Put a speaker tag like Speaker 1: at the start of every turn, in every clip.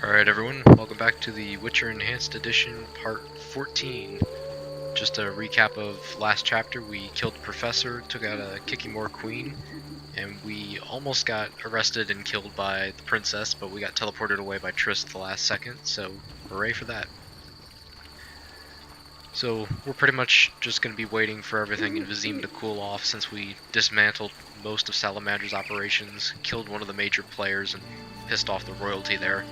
Speaker 1: Alright everyone, welcome back to the Witcher Enhanced Edition Part 14. Just a recap of last chapter, we killed the Professor, took out a Kikimor Queen, and we almost got arrested and killed by the Princess, but we got teleported away by Triss at the last second, so hooray for that. So we're pretty much just going to be waiting for everything in Vizima to cool off since we dismantled most of Salamandra's operations, killed one of the major players, and pissed off the royalty there.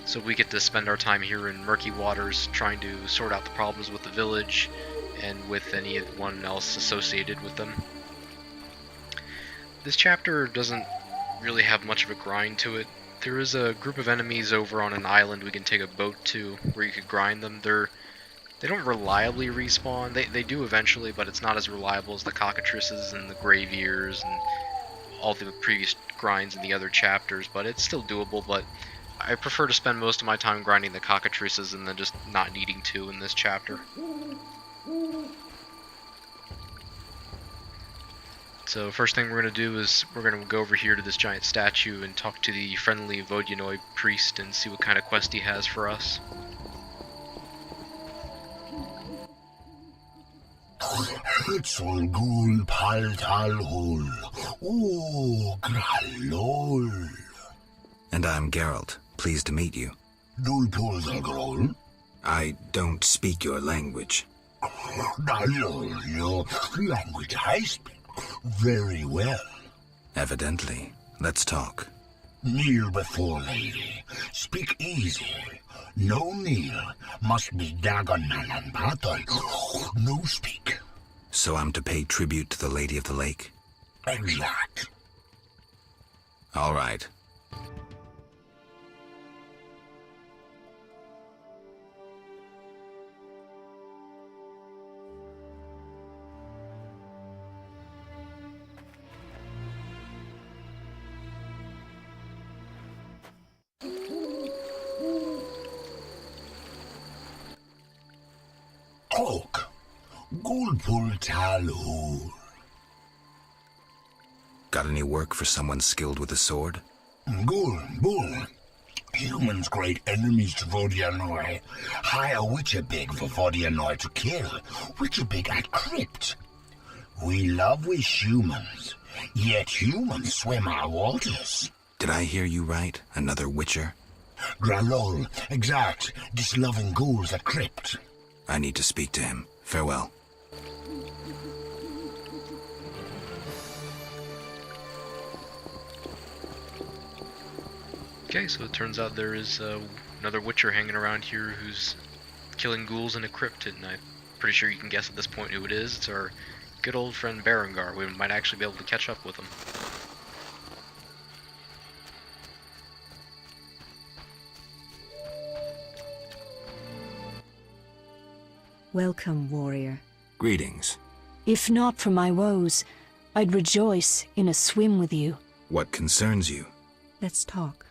Speaker 1: So we get to spend our time here in Murky Waters trying to sort out the problems with the village and with anyone else associated with them. This chapter doesn't really have much of a grind to it. There is a group of enemies over on an island we can take a boat to where you could grind them. They don't reliably respawn. They do eventually, but it's not as reliable as the cockatrices and the graveears and all the previous grinds in the other chapters, but it's still doable. But I prefer to spend most of my time grinding the cockatrices and then just not needing to in this chapter. So first thing we're going to do is we're going to go over here to this giant statue and talk to the friendly Vodyanoi priest and see what kind of quest he has for us.
Speaker 2: Hitzol gul paltal hul. Oh, gralol.
Speaker 3: And I'm Geralt. Pleased to meet you.
Speaker 2: Dulpul zagrol.
Speaker 3: I don't speak your language.
Speaker 2: Dalol, your language I speak very well.
Speaker 3: Evidently. Let's talk.
Speaker 2: Kneel before lady. Speak easy. No kneel. Must be Dagonalan battle. No speak.
Speaker 3: So I'm to pay tribute to the Lady of the Lake?
Speaker 2: Exact.
Speaker 3: All right.
Speaker 2: Oak. Gulpul talhul.
Speaker 3: Got any work for someone skilled with a sword?
Speaker 2: Gul, bull. Humans great enemies to Vodyanoi. Hire Witcher big for Vodyanoi to kill. Witcher big at crypt. We love we humans, yet humans swim our waters.
Speaker 3: Did I hear you right? Another Witcher?
Speaker 2: Gralol, exact. This loving ghouls at crypt.
Speaker 3: I need to speak to him. Farewell.
Speaker 1: Okay, so it turns out there is another Witcher hanging around here who's killing ghouls in a crypt, and I'm pretty sure you can guess at this point who it is. It's our good old friend Berengar. We might actually be able to catch up with him.
Speaker 4: Welcome, warrior.
Speaker 3: Greetings.
Speaker 4: If not for my woes, I'd rejoice in a swim with you.
Speaker 3: What concerns you?
Speaker 4: Let's talk.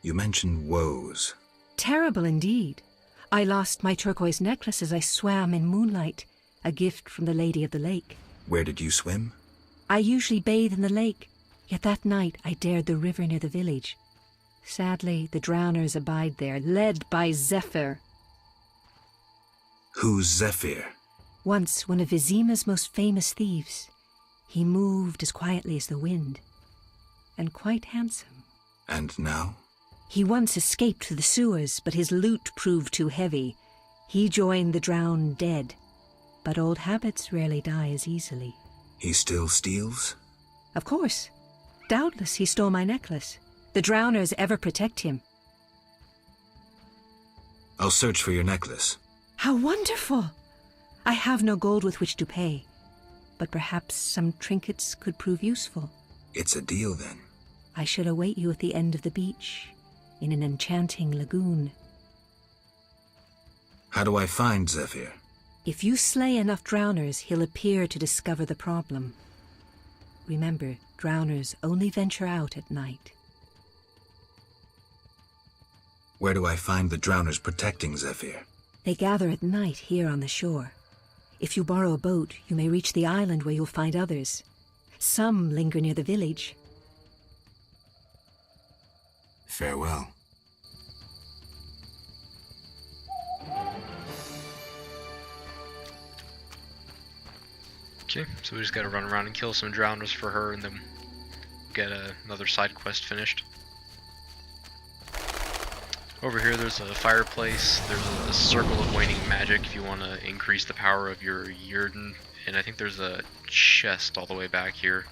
Speaker 3: You mentioned woes.
Speaker 4: Terrible indeed. I lost my turquoise necklace as I swam in moonlight, a gift from the Lady of the Lake.
Speaker 3: Where did you swim?
Speaker 4: I usually bathe in the lake, yet that night I dared the river near the village. Sadly, the drowners abide there, led by Zephyr.
Speaker 3: Who's Zephyr?
Speaker 4: Once one of Vizima's most famous thieves. He moved as quietly as the wind, and quite handsome.
Speaker 3: And now?
Speaker 4: He once escaped through the sewers, but his loot proved too heavy. He joined the drowned dead, but old habits rarely die as easily.
Speaker 3: He still steals?
Speaker 4: Of course. Doubtless he stole my necklace. The drowners ever protect him.
Speaker 3: I'll search for your necklace.
Speaker 4: How wonderful! I have no gold with which to pay, but perhaps some trinkets could prove useful.
Speaker 3: It's a deal then.
Speaker 4: I shall await you at the end of the beach, in an enchanting lagoon.
Speaker 3: How do I find Zephyr?
Speaker 4: If you slay enough drowners, he'll appear to discover the problem. Remember, drowners only venture out at night.
Speaker 3: Where do I find the drowners protecting Zephyr?
Speaker 4: They gather at night here on the shore. If you borrow a boat, you may reach the island where you'll find others. Some linger near the village.
Speaker 3: Farewell.
Speaker 1: Okay, so we just gotta run around and kill some drowners for her, and then get another side quest finished. Over here there's a fireplace, there's a circle of waning magic if you want to increase the power of your Yrden, and I think there's a chest all the way back here.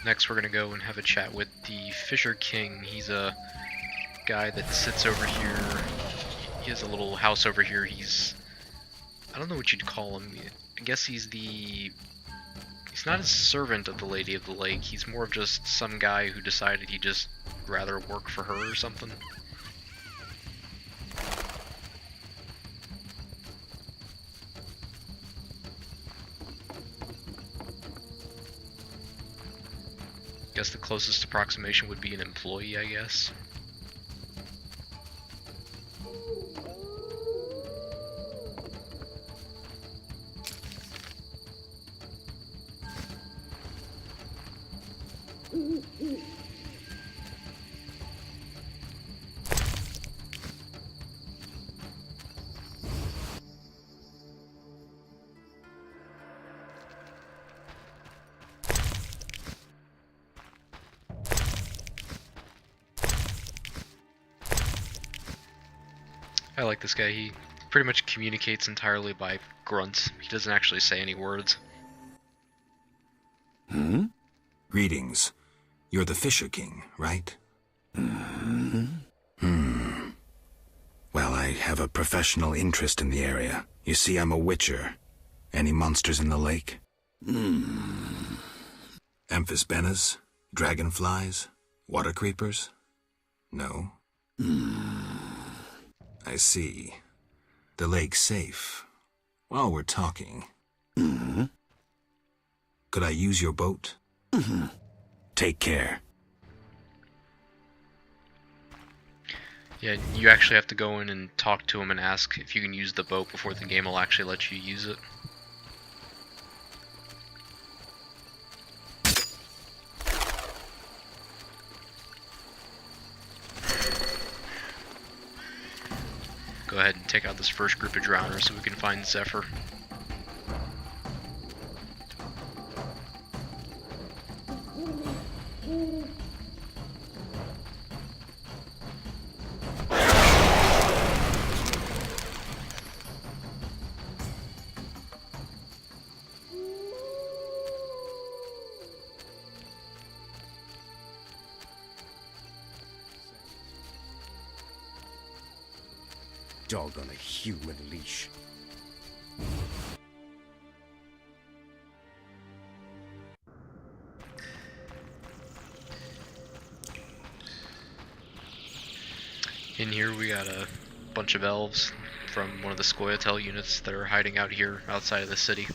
Speaker 1: Next we're going to go and have a chat with the Fisher King. He's a guy that sits over here. He has a little house over here. I don't know what you'd call him. I guess he's not a servant of the Lady of the Lake. He's more of just some guy who decided he'd just rather work for her or something. Guess the closest approximation would be an employee, I guess. I like this guy. He pretty much communicates entirely by grunts. He doesn't actually say any words.
Speaker 3: Hmm? Greetings. You're the Fisher King, right? Well, I have a professional interest in the area. You see, I'm a witcher. Any monsters in the lake? Amphisbaenas? Dragonflies? Water creepers? No? I see. The lake's safe. While we're talking. Could I use your boat? Take care.
Speaker 1: Yeah, you actually have to go in and talk to him and ask if you can use the boat before the game will actually let you use it. Go ahead and take out this first group of drowners so we can find Zephyr.
Speaker 5: Dog on a human leash.
Speaker 1: In here we got a bunch of elves from one of the Scoia'tael units that are hiding out here outside of the city.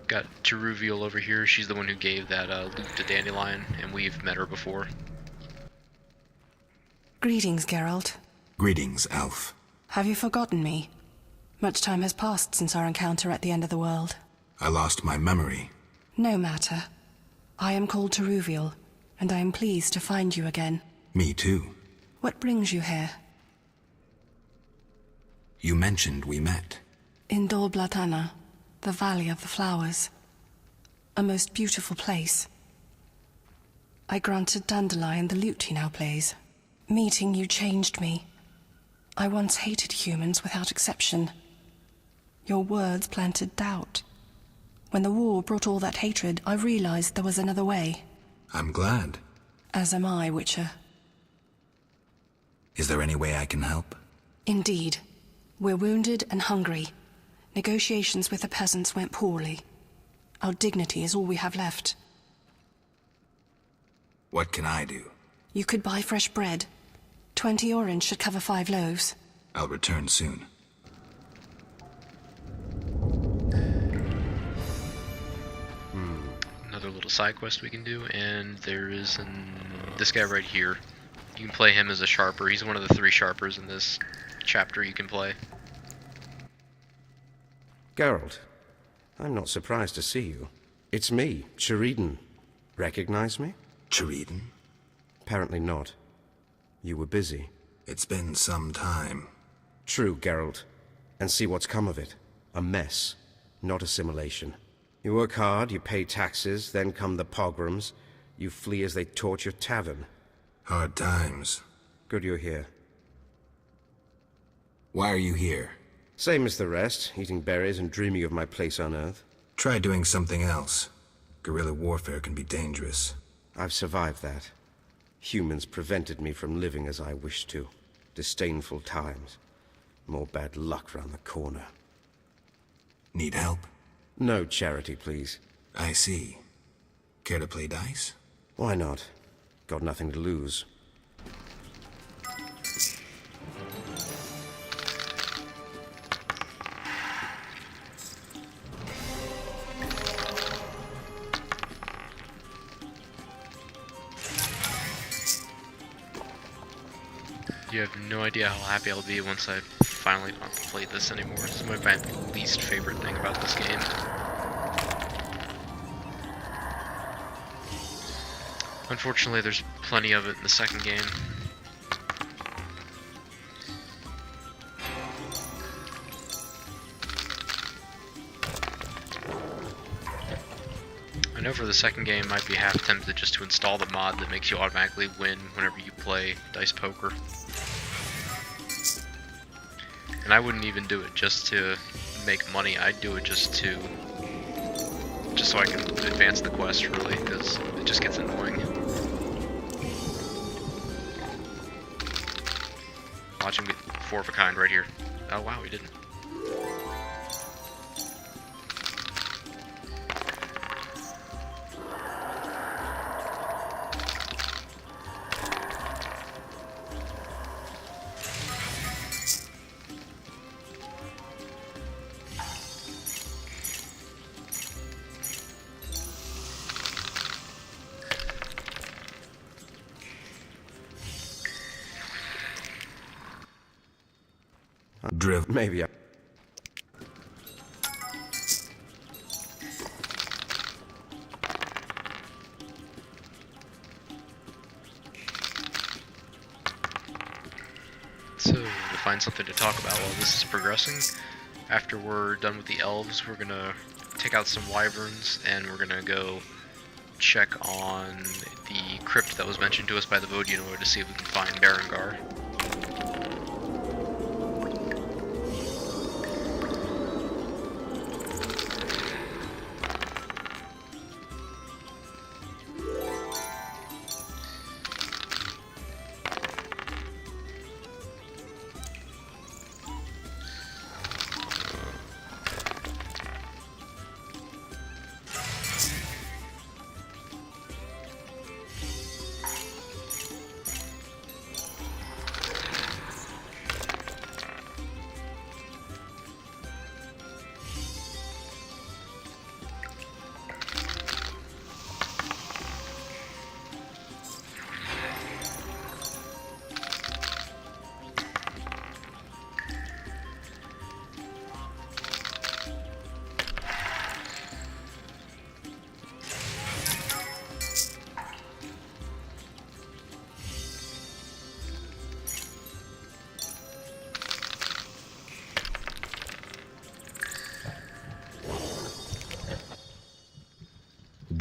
Speaker 1: Got Teruviel over here. She's the one who gave that loot to Dandelion, and we've met her before.
Speaker 6: Greetings, Geralt.
Speaker 3: Greetings, Elf.
Speaker 6: Have you forgotten me? Much time has passed since our encounter at the end of the world.
Speaker 3: I lost my memory.
Speaker 6: No matter. I am called Teruviel, and I am pleased to find you again.
Speaker 3: Me too.
Speaker 6: What brings you here?
Speaker 3: You mentioned we met.
Speaker 6: In Dol Blatana, the Valley of the Flowers. A most beautiful place. I granted Dandelion the lute he now plays. Meeting you changed me. I once hated humans without exception. Your words planted doubt. When the war brought all that hatred, I realized there was another way.
Speaker 3: I'm glad.
Speaker 6: As am I, Witcher.
Speaker 3: Is there any way I can help?
Speaker 6: Indeed. We're wounded and hungry. Negotiations with the peasants went poorly. Our dignity is all we have left.
Speaker 3: What can I do?
Speaker 6: You could buy fresh bread. 20 orange should cover 5 loaves.
Speaker 3: I'll return soon.
Speaker 1: another little side quest we can do, and there is this guy right here. You can play him as a Sharper. He's one of the 3 Sharpers in this chapter you can play.
Speaker 5: Geralt, I'm not surprised to see you. It's me, Sheridan. Recognize me?
Speaker 3: Sheridan?
Speaker 5: Apparently not. You were busy.
Speaker 3: It's been some time.
Speaker 5: True, Geralt. And see what's come of it. A mess, not assimilation. You work hard, you pay taxes, then come the pogroms. You flee as they torch your tavern.
Speaker 3: Hard times.
Speaker 5: Good you're here.
Speaker 3: Why are you here?
Speaker 5: Same as the rest, eating berries and dreaming of my place on Earth.
Speaker 3: Try doing something else. Guerrilla warfare can be dangerous.
Speaker 5: I've survived that. Humans prevented me from living as I wished to. Disdainful times. More bad luck round the corner.
Speaker 3: Need help?
Speaker 5: No charity, please.
Speaker 3: I see. Care to play dice?
Speaker 5: Why not? Got nothing to lose.
Speaker 1: You have no idea how happy I'll be once I finally don't have to play this anymore. This is my least favorite thing about this game. Unfortunately, there's plenty of it in the second game. I know for the second game, I might be half tempted just to install the mod that makes you automatically win whenever you play Dice Poker. And I wouldn't even do it just to make money, I'd do it just so I can advance the quest, really, because it just gets annoying. Watch him get 4 of a kind right here. Oh wow, he didn't.
Speaker 3: Driv.
Speaker 5: Maybe I...
Speaker 1: So, to find something to talk about while this is progressing, after we're done with the elves, we're gonna take out some wyverns, and we're gonna go check on the crypt that was mentioned to us by the Vodyanoi to see if we can find Berengar.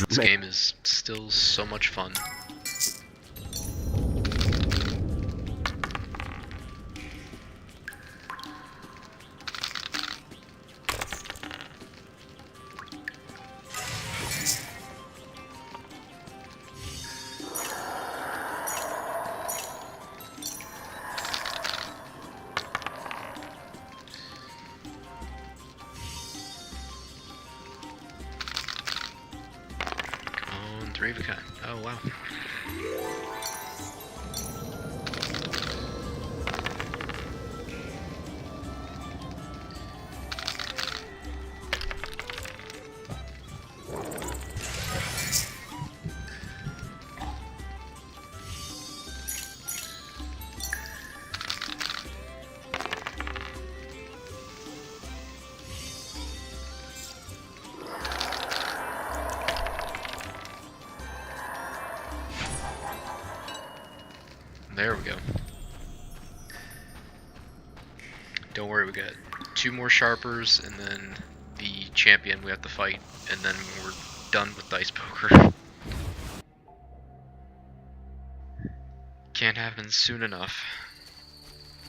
Speaker 1: This game is still so much fun. On 3 of a kind. Oh wow. There we go. Don't worry, we got 2 more sharpers and then the champion we have to fight, and then we're done with dice poker. Can't happen soon enough.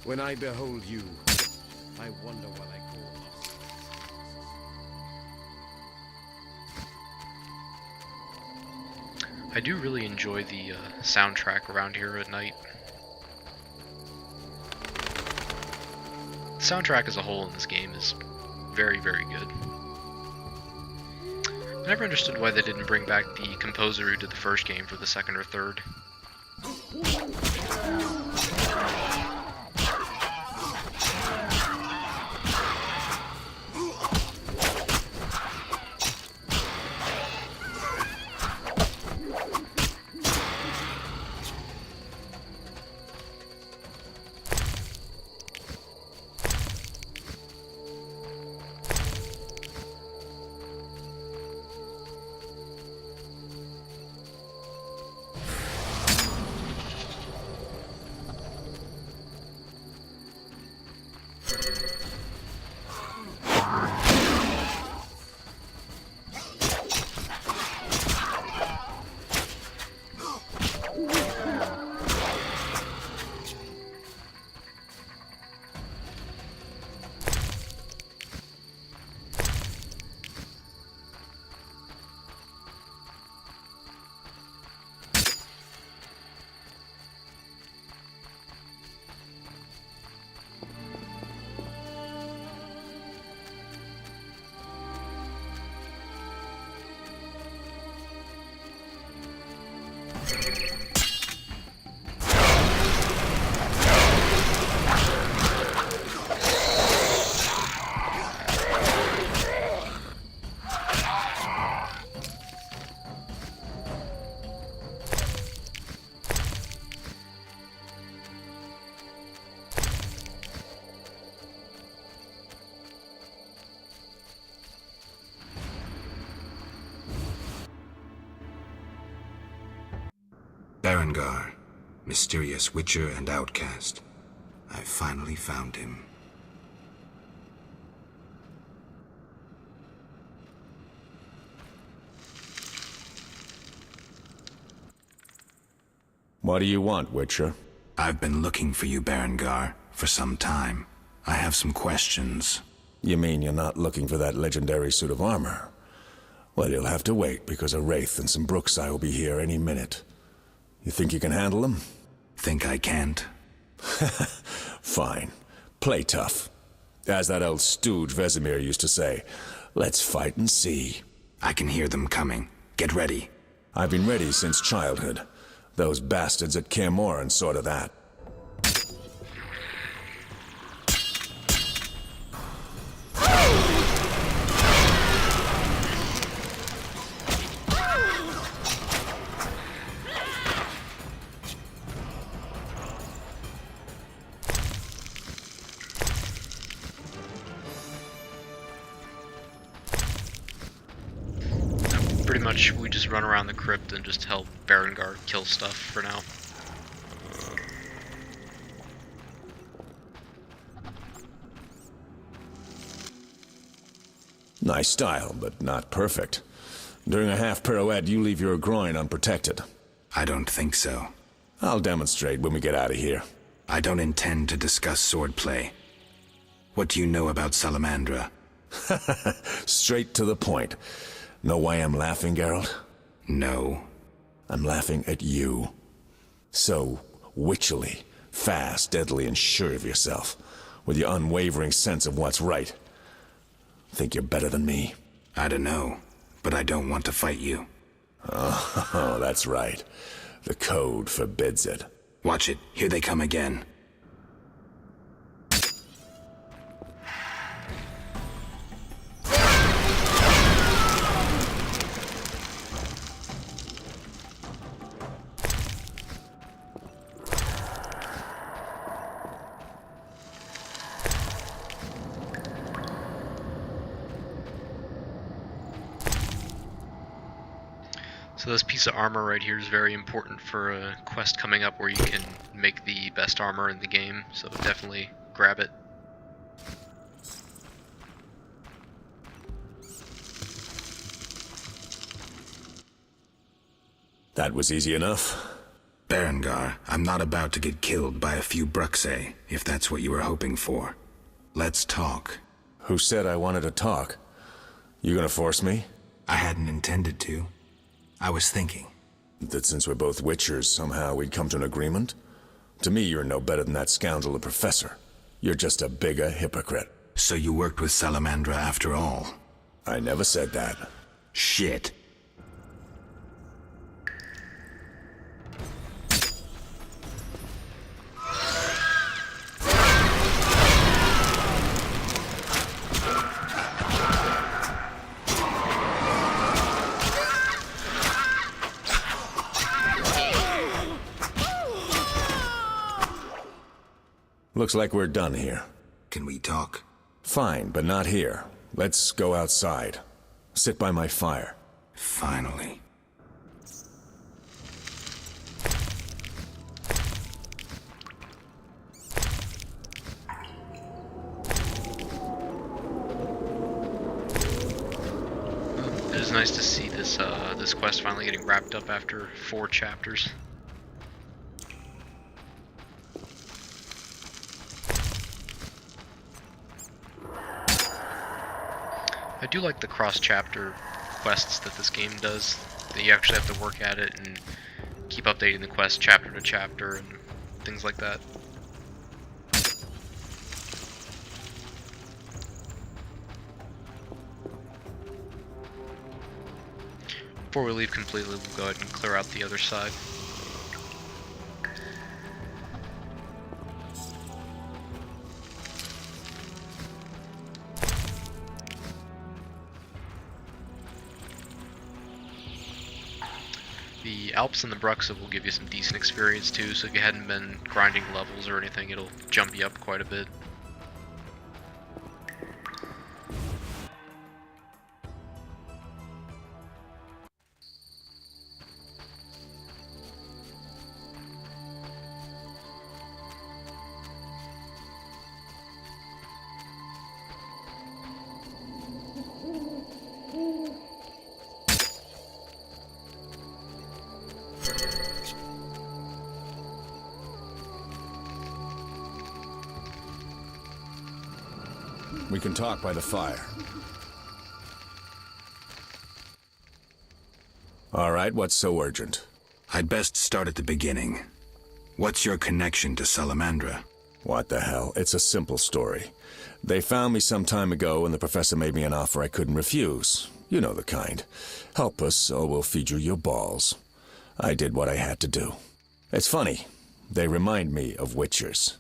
Speaker 5: When I behold you, I wonder what I call lost.
Speaker 1: I do really enjoy the soundtrack around here at night. The soundtrack as a whole in this game is very, very good. I never understood why they didn't bring back the composer who did the first game for the second or third.
Speaker 3: Berengar, mysterious witcher and outcast. I finally found him.
Speaker 7: What do you want, Witcher?
Speaker 3: I've been looking for you, Berengar, for some time. I have some questions.
Speaker 7: You mean you're not looking for that legendary suit of armor? Well, you'll have to wait, because a Wraith and some Bruxai will be here any minute. You think you can handle them?
Speaker 3: Think I can't?
Speaker 7: Fine. Play tough. As that old stooge Vesemir used to say, let's fight and see.
Speaker 3: I can hear them coming. Get ready.
Speaker 7: I've been ready since childhood. Those bastards at Kaer Morhen saw to that.
Speaker 1: Pretty much, we just run around the crypt and just help Berengar kill stuff for now.
Speaker 7: Nice style, but not perfect. During a half pirouette, you leave your groin unprotected.
Speaker 3: I don't think so.
Speaker 7: I'll demonstrate when we get out of here.
Speaker 3: I don't intend to discuss swordplay. What do you know about Salamandra?
Speaker 7: Straight to the point. Know why I'm laughing, Geralt?
Speaker 3: No.
Speaker 7: I'm laughing at you. So witchily, fast, deadly, and sure of yourself, with your unwavering sense of what's right. Think you're better than me?
Speaker 3: I don't know, but I don't want to fight you.
Speaker 7: Oh, that's right. The code forbids it.
Speaker 3: Watch it. Here they come again.
Speaker 1: So this piece of armor right here is very important for a quest coming up where you can make the best armor in the game, so definitely grab it.
Speaker 7: That was easy enough.
Speaker 3: Berengar, I'm not about to get killed by a few Bruxae, if that's what you were hoping for. Let's talk.
Speaker 7: Who said I wanted to talk? You gonna force me?
Speaker 3: I hadn't intended to. I was thinking.
Speaker 7: That since we're both Witchers, somehow we'd come to an agreement? To me, you're no better than that scoundrel the Professor. You're just a bigger hypocrite.
Speaker 3: So you worked with Salamandra after all?
Speaker 7: I never said that.
Speaker 3: Shit.
Speaker 7: Looks like we're done here.
Speaker 3: Can we talk?
Speaker 7: Fine, but not here. Let's go outside. Sit by my fire.
Speaker 3: Finally.
Speaker 1: It is nice to see this this quest finally getting wrapped up after 4 chapters. I do like the cross-chapter quests that this game does, that you actually have to work at it and keep updating the quest chapter to chapter and things like that. Before we leave completely, we'll go ahead and clear out the other side. The Alps and the Bruxa will give you some decent experience too, so if you hadn't been grinding levels or anything, it'll jump you up quite a bit.
Speaker 7: We can talk by the fire. All right, what's so urgent?
Speaker 3: I'd best start at the beginning. What's your connection to Salamandra?
Speaker 7: What the hell? It's a simple story. They found me some time ago, and the Professor made me an offer I couldn't refuse. You know the kind. Help us, or we'll feed you your balls. I did what I had to do. It's funny. They remind me of Witchers.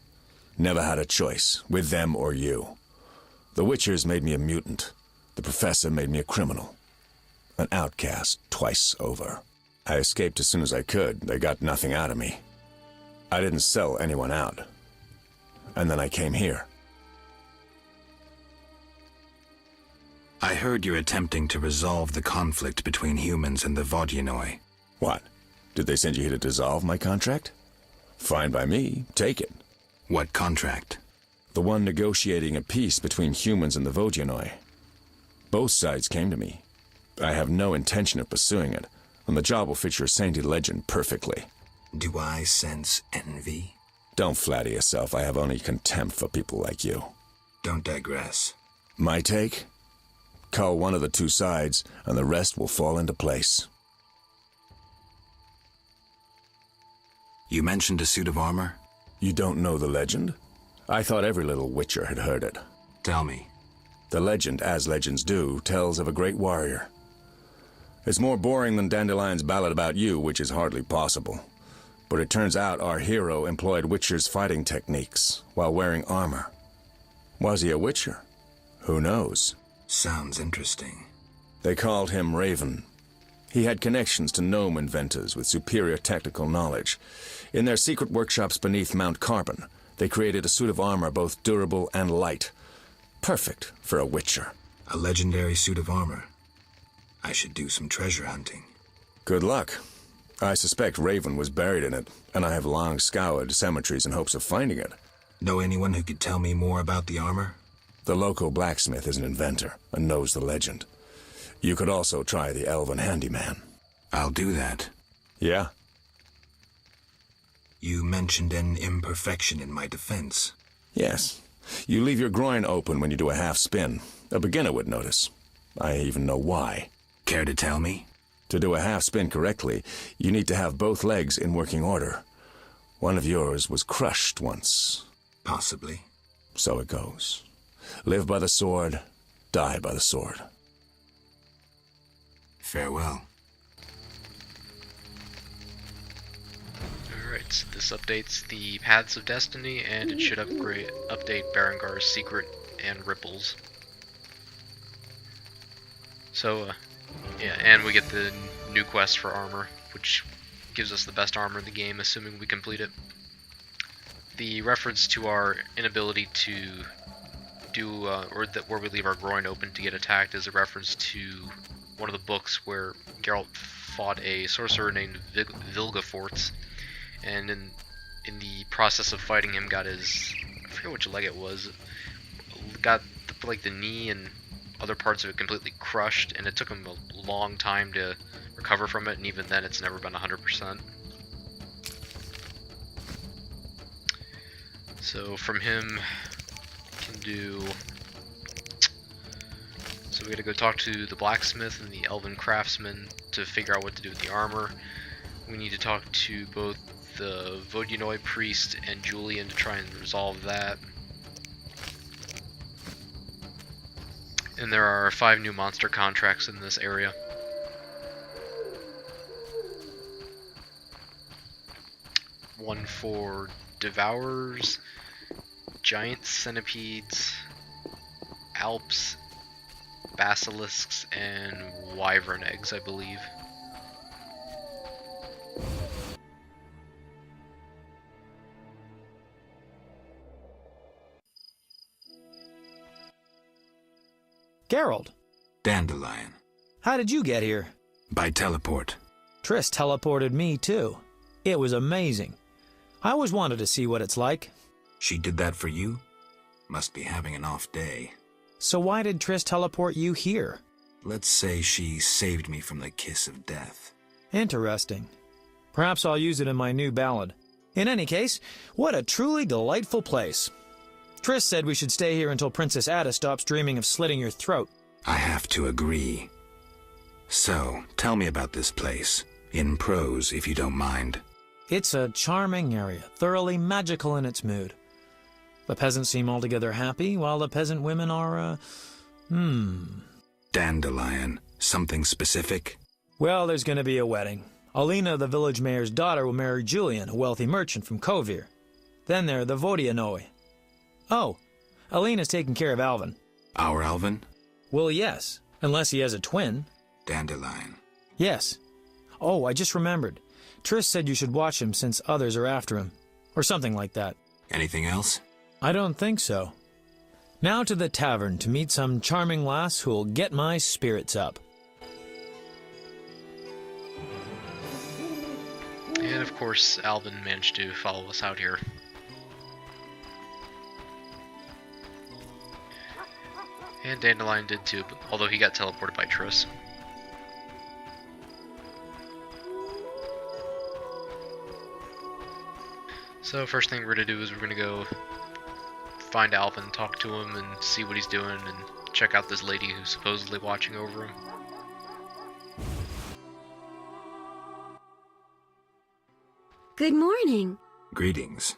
Speaker 7: Never had a choice, with them or you. The Witchers made me a mutant. The Professor made me a criminal. An outcast twice over. I escaped as soon as I could. They got nothing out of me. I didn't sell anyone out. And then I came here.
Speaker 3: I heard you're attempting to resolve the conflict between humans and the Vodyanoi.
Speaker 7: What? Did they send you here to dissolve my contract? Fine by me. Take it.
Speaker 3: What contract?
Speaker 7: The one negotiating a peace between humans and the Vodyanoi. Both sides came to me. I have no intention of pursuing it, and the job will fit your sainted legend perfectly.
Speaker 3: Do I sense envy?
Speaker 7: Don't flatter yourself. I have only contempt for people like you.
Speaker 3: Don't digress.
Speaker 7: My take? Cull one of the two sides, and the rest will fall into place.
Speaker 3: You mentioned a suit of armor?
Speaker 7: You don't know the legend? I thought every little Witcher had heard it.
Speaker 3: Tell me.
Speaker 7: The legend, as legends do, tells of a great warrior. It's more boring than Dandelion's ballad about you, which is hardly possible. But it turns out our hero employed Witcher's fighting techniques while wearing armor. Was he a Witcher? Who knows?
Speaker 3: Sounds interesting.
Speaker 7: They called him Raven. He had connections to gnome inventors with superior technical knowledge. In their secret workshops beneath Mount Carbon, they created a suit of armor both durable and light. Perfect for a Witcher.
Speaker 3: A legendary suit of armor. I should do some treasure hunting.
Speaker 7: Good luck. I suspect Raven was buried in it, and I have long scoured cemeteries in hopes of finding it.
Speaker 3: Know anyone who could tell me more about the armor?
Speaker 7: The local blacksmith is an inventor and knows the legend. You could also try the elven handyman.
Speaker 3: I'll do that.
Speaker 7: Yeah?
Speaker 3: You mentioned an imperfection in my defense.
Speaker 7: Yes. You leave your groin open when you do a half spin. A beginner would notice. I even know why.
Speaker 3: Care to tell me?
Speaker 7: To do a half spin correctly, you need to have both legs in working order. One of yours was crushed once.
Speaker 3: Possibly.
Speaker 7: So it goes. Live by the sword, die by the sword.
Speaker 3: Farewell.
Speaker 1: Alright, so this updates the Paths of Destiny, and it should update Berengar's Secret and Ripples. So, yeah, and we get the new quest for armor, which gives us the best armor in the game, assuming we complete it. The reference to our inability to do, where we leave our groin open to get attacked, is a reference to one of the books where Geralt fought a sorcerer named Vilgefortz, and in the process of fighting him, got his, I forget which leg it was, got like the knee and other parts of it completely crushed, and it took him a long time to recover from it, and even then it's never been 100%. So from him, can do, so we gotta go talk to the blacksmith and the elven craftsman to figure out what to do with the armor. We need to talk to both the Vodyanoi priest and Julian to try and resolve that. And there are 5 new monster contracts in this area. One for Devourers, Giant Centipedes, Alps, Basilisks, and Wyvern Eggs, I believe.
Speaker 8: Geralt,
Speaker 3: Dandelion.
Speaker 8: how did you get here?
Speaker 3: By teleport.
Speaker 8: Triss teleported me, too. It was amazing. I always wanted to see what it's like.
Speaker 3: She did that for you? Must be having an off day.
Speaker 8: So why did Triss teleport you here?
Speaker 3: Let's say she saved me from the kiss of death.
Speaker 8: Interesting. Perhaps I'll use it in my new ballad. In any case, what a truly delightful place. Triss said we should stay here until Princess Ada stops dreaming of slitting your throat.
Speaker 3: I have to agree. So, tell me about this place. In prose, if you don't mind.
Speaker 8: It's a charming area, thoroughly magical in its mood. The peasants seem altogether happy, while the peasant women are,
Speaker 3: Dandelion. Something specific?
Speaker 8: Well, there's going to be a wedding. Alina, the village mayor's daughter, will marry Julian, a wealthy merchant from Kovir. Then there are the Vodyanoi. Oh, Alina's taking care of Alvin.
Speaker 3: Our Alvin?
Speaker 8: Well, yes, unless he has a twin.
Speaker 3: Dandelion.
Speaker 8: Yes. Oh, I just remembered. Triss said you should watch him since others are after him. Or something like that.
Speaker 3: Anything else?
Speaker 8: I don't think so. Now to the tavern to meet some charming lass who'll get my spirits up.
Speaker 1: And of course, Alvin managed to follow us out here. And Dandelion did too, although he got teleported by Triss. So first thing we're going to do is we're going to go find Alvin, talk to him, and see what he's doing, and check out this lady who's supposedly watching over him.
Speaker 9: Good morning.
Speaker 3: Greetings.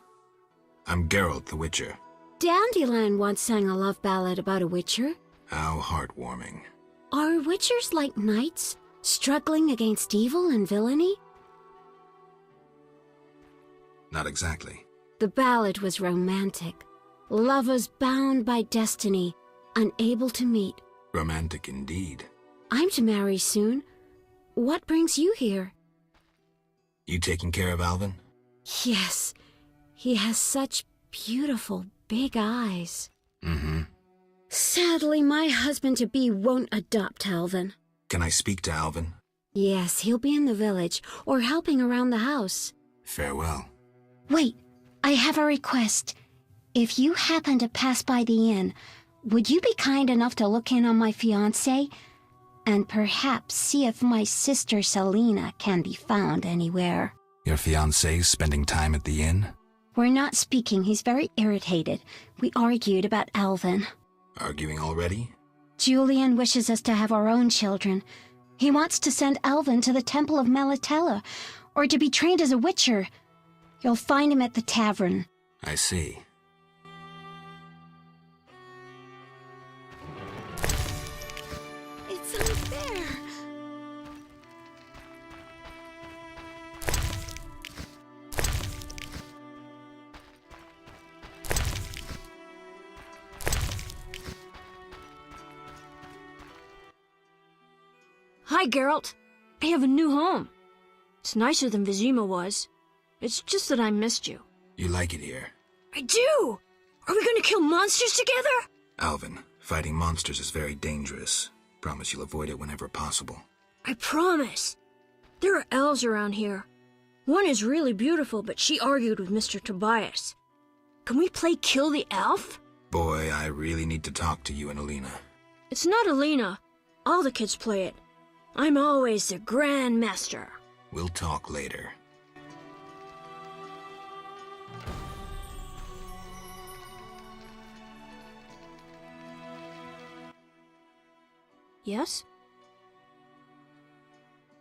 Speaker 3: I'm Geralt the Witcher.
Speaker 9: Dandelion once sang a love ballad about a witcher.
Speaker 3: How heartwarming.
Speaker 9: Are witchers like knights, struggling against evil and villainy?
Speaker 3: Not exactly.
Speaker 9: The ballad was romantic. Lovers bound by destiny, unable to meet.
Speaker 3: Romantic indeed.
Speaker 9: I'm to marry soon. What brings you here?
Speaker 3: You taking care of Alvin?
Speaker 9: Yes. He has such beautiful big eyes.
Speaker 3: Mm-hmm.
Speaker 9: Sadly, my husband-to-be won't adopt Alvin.
Speaker 3: Can I speak to Alvin?
Speaker 9: Yes, he'll be in the village, or helping around the house.
Speaker 3: Farewell.
Speaker 9: Wait, I have a request. If you happen to pass by the inn, would you be kind enough to look in on my fiancé? And perhaps see if my sister Selena can be found anywhere.
Speaker 3: Your fiancé's spending time at the inn?
Speaker 9: We're not speaking. He's very irritated. We argued about Alvin.
Speaker 3: Arguing already?
Speaker 9: Julian wishes us to have our own children. He wants to send Alvin to the Temple of Melatella, or to be trained as a witcher. You'll find him at the tavern.
Speaker 3: I see.
Speaker 9: It's unfair.
Speaker 10: Hi, Geralt. I have a new home. It's nicer than Vizima was. It's just that I missed you.
Speaker 3: You like it here?
Speaker 10: I do! Are we gonna kill monsters together?
Speaker 3: Alvin, fighting monsters is very dangerous. Promise you'll avoid it whenever possible.
Speaker 10: I promise. There are elves around here. One is really beautiful, but she argued with Mr. Tobias. Can we play Kill the Elf?
Speaker 3: Boy, I really need to talk to you and Alina.
Speaker 10: It's not Alina. All the kids play it. I'm always the Grand Master.
Speaker 3: We'll talk later.
Speaker 10: Yes?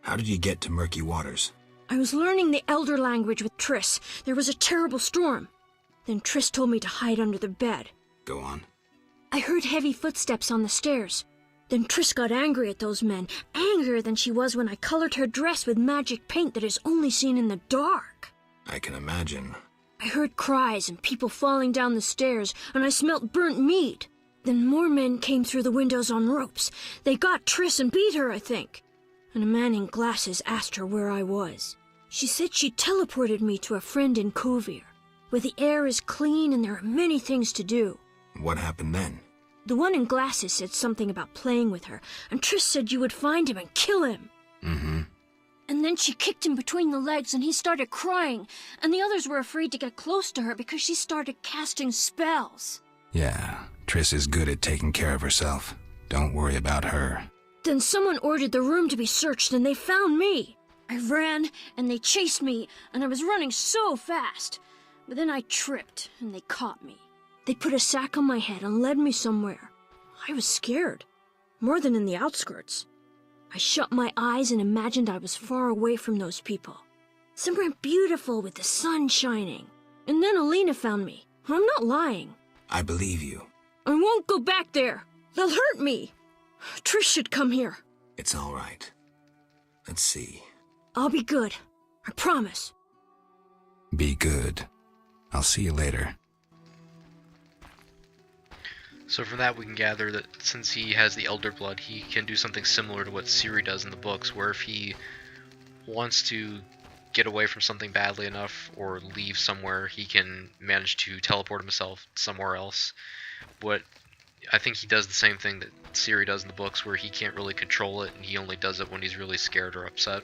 Speaker 3: How did you get to Murky Waters?
Speaker 10: I was learning the Elder language with Triss. There was a terrible storm. Then Triss told me to hide under the bed.
Speaker 3: Go on.
Speaker 10: I heard heavy footsteps on the stairs. Then Triss got angry at those men, angrier than she was when I colored her dress with magic paint that is only seen in the dark.
Speaker 3: I can imagine.
Speaker 10: I heard cries and people falling down the stairs, and I smelt burnt meat. Then more men came through the windows on ropes. They got Triss and beat her, I think. And a man in glasses asked her where I was. She said she teleported me to a friend in Kovir, where the air is clean and there are many things to do.
Speaker 3: What happened then?
Speaker 10: The one in glasses said something about playing with her, and Triss said you would find him and kill him.
Speaker 3: Mm-hmm.
Speaker 10: And then she kicked him between the legs and he started crying, and the others were afraid to get close to her because she started casting spells.
Speaker 3: Yeah, Triss is good at taking care of herself. Don't worry about her.
Speaker 10: Then someone ordered the room to be searched and they found me. I ran and they chased me, and I was running so fast. But then I tripped and they caught me. They put a sack on my head and led me somewhere. I was scared, more than in the outskirts. I shut my eyes and imagined I was far away from those people. Somewhere beautiful with the sun shining. And then Alina found me. I'm not lying.
Speaker 3: I believe you.
Speaker 10: I won't go back there. They'll hurt me. Trish should come here.
Speaker 3: It's all right. Let's see.
Speaker 10: I'll be good. I promise.
Speaker 3: Be good. I'll see you later.
Speaker 1: So from that we can gather that since he has the Elder Blood, he can do something similar to what Ciri does in the books, where if he wants to get away from something badly enough or leave somewhere, he can manage to teleport himself somewhere else. But I think he does the same thing that Ciri does in the books, where he can't really control it, and he only does it when he's really scared or upset.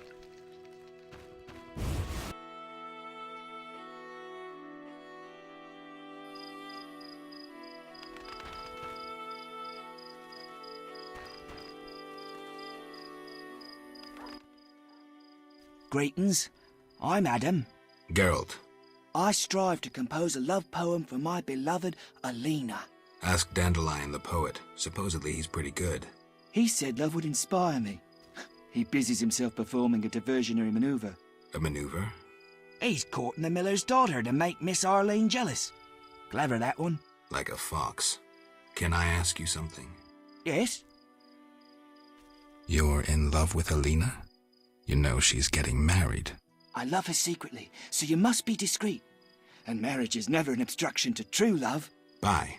Speaker 11: Greetings. I'm Adam.
Speaker 3: Geralt.
Speaker 11: I strive to compose a love poem for my beloved Alina.
Speaker 3: Ask Dandelion the poet. Supposedly he's pretty good.
Speaker 11: He said love would inspire me. He busies himself performing a diversionary maneuver.
Speaker 3: A maneuver?
Speaker 11: He's courting the miller's daughter to make Miss Arlene jealous. Clever, that one.
Speaker 3: Like a fox. Can I ask you something?
Speaker 11: Yes?
Speaker 3: You're in love with Alina? You know she's getting married.
Speaker 11: I love her secretly, so you must be discreet. And marriage is never an obstruction to true love.
Speaker 3: Bye.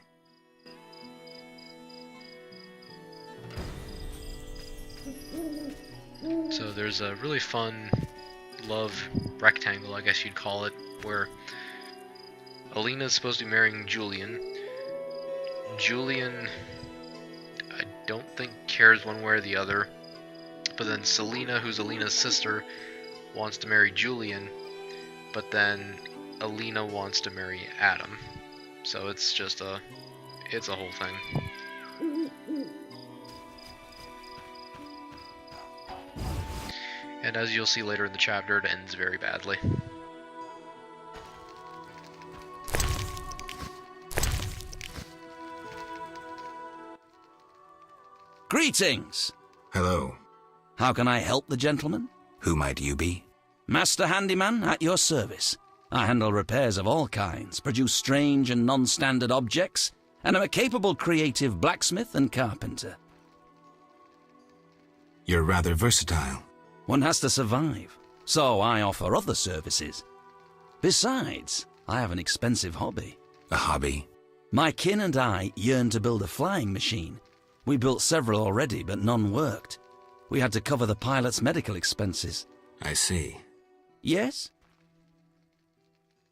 Speaker 1: So there's a really fun love rectangle, I guess you'd call it, where Alina's supposed to be marrying Julian. Julian, I don't think cares one way or the other. but then Selena, who's Alina's sister, wants to marry Julian, but then Alina wants to marry Adam. So it's just it's a whole thing. And as you'll see later in the chapter, it ends very badly.
Speaker 12: Greetings!
Speaker 3: Hello.
Speaker 12: How can I help the gentleman?
Speaker 3: Who might you be?
Speaker 12: Master Handyman at your service. I handle repairs of all kinds, produce strange and non-standard objects, and am a capable creative blacksmith and carpenter.
Speaker 3: You're rather versatile.
Speaker 12: One has to survive, so I offer other services. Besides, I have an expensive hobby.
Speaker 3: A hobby?
Speaker 12: My kin and I yearn to build a flying machine. We built several already, but none worked. We had to cover the pilot's medical expenses.
Speaker 3: I see.
Speaker 12: Yes?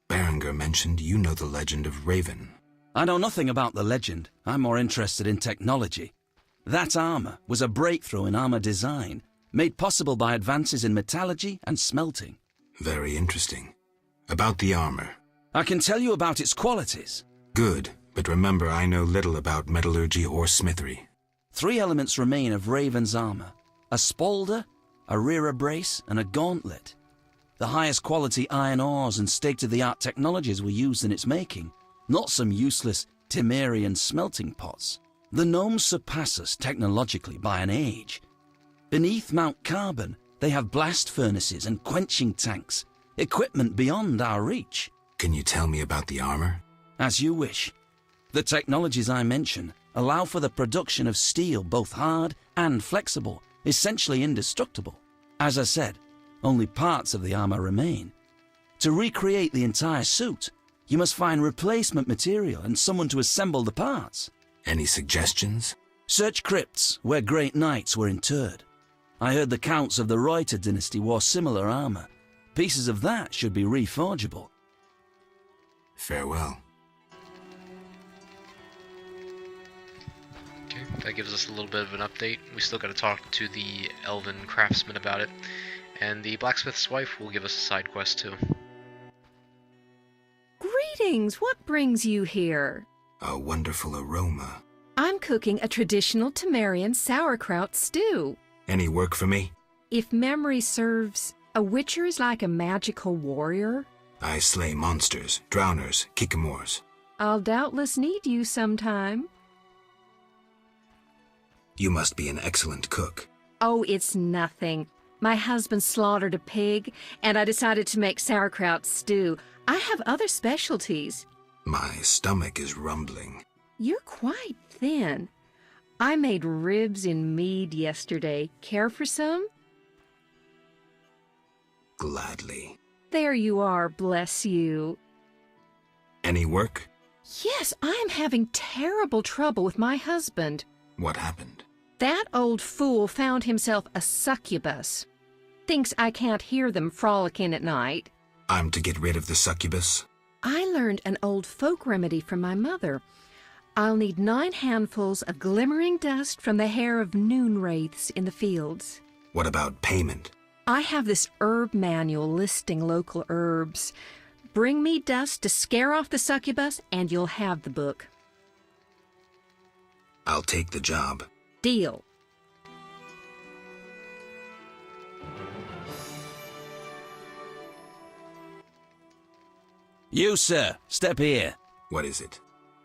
Speaker 3: Berenger mentioned you know the legend of Raven.
Speaker 12: I know nothing about the legend. I'm more interested in technology. That armor was a breakthrough in armor design, made possible by advances in metallurgy and smelting.
Speaker 3: Very interesting. About the armor.
Speaker 12: I can tell you about its qualities.
Speaker 3: Good, but remember I know little about metallurgy or smithery.
Speaker 12: 3 elements remain of Raven's armor: a spalder, a rear brace, and a gauntlet. The highest quality iron ores and state-of-the-art technologies were used in its making, not some useless Temerian smelting pots. The gnomes surpass us technologically by an age. Beneath Mount Carbon, they have blast furnaces and quenching tanks, equipment beyond our reach.
Speaker 3: Can you tell me about the armor?
Speaker 12: As you wish. The technologies I mention allow for the production of steel both hard and flexible, essentially indestructible. As I said, only parts of the armor remain. To recreate the entire suit, you must find replacement material and someone to assemble the parts.
Speaker 3: Any suggestions?
Speaker 12: Search crypts where great knights were interred. I heard the counts of the Reuter dynasty wore similar armor. Pieces of that should be reforgeable.
Speaker 3: Farewell.
Speaker 1: Okay, that gives us a little bit of an update. We still got to talk to the elven craftsman about it. And the blacksmith's wife will give us a side quest too.
Speaker 4: Greetings! What brings you here?
Speaker 3: A wonderful aroma.
Speaker 4: I'm cooking a traditional Temerian sauerkraut stew.
Speaker 3: Any work for me?
Speaker 4: If memory serves, a witcher is like a magical warrior.
Speaker 3: I slay monsters, drowners, kikimors.
Speaker 4: I'll doubtless need you sometime.
Speaker 3: You must be an excellent cook.
Speaker 4: Oh, it's nothing. My husband slaughtered a pig, and I decided to make sauerkraut stew. I have other specialties.
Speaker 3: My stomach is rumbling.
Speaker 4: You're quite thin. I made ribs in mead yesterday. Care for some?
Speaker 3: Gladly.
Speaker 4: There you are, bless you.
Speaker 3: Any work?
Speaker 4: Yes, I am having terrible trouble with my husband.
Speaker 3: What happened?
Speaker 4: That old fool found himself a succubus. Thinks I can't hear them frolicking at night.
Speaker 3: I'm to get rid of the succubus?
Speaker 4: I learned an old folk remedy from my mother. I'll need 9 handfuls of glimmering dust from the hair of noon wraiths in the fields.
Speaker 3: What about payment?
Speaker 4: I have this herb manual listing local herbs. Bring me dust to scare off the succubus, and you'll have the book.
Speaker 3: I'll take the job.
Speaker 4: Deal.
Speaker 12: You, sir, step here.
Speaker 3: What is it?